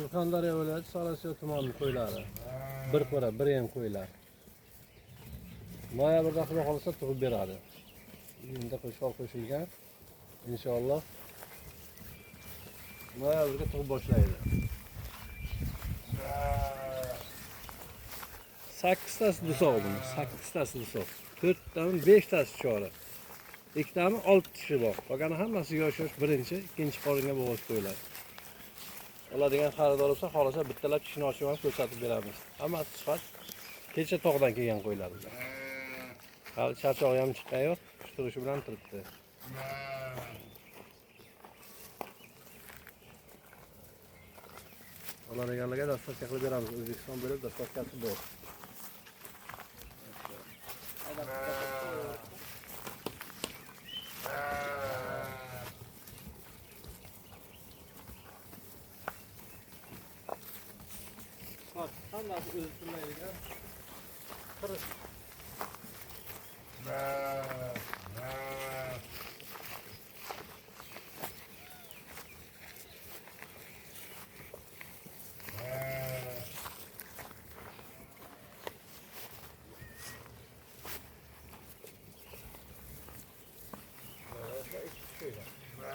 Surxondaryo viloyati Sariosiyo tumani qo'ylari. Bir qora, bir yem qo'ylar. Noyabrda xudo xolisa tug'ib beradi. Endi qo'shqor qo'shilgan. Inshaalloh noyabrga tug'ib boshlaydi. 8tasi dusoq buni, 8tasi dusoq. 4tami 5tasi chori. 2tami 6 tishi bor. Qolgani hammasi yosh-yosh birinchi, ikkinchi qoringa bo'g'oz qo'ylar. Oladigan xaridor bo'lsa, xolasa bittalab tishini ochib ham ko'rsatib beramiz. Hammasi sifat kecha tog'dan kelgan qo'ylar bizlar. Hali charchog'i ham chiqqan yo'q, turishi bilan turibdi. Oladiganlarga dastavka qilib beramiz. O'zbekiston bo'lib dastavkasi bor. Hammasi o'zi turmaydigan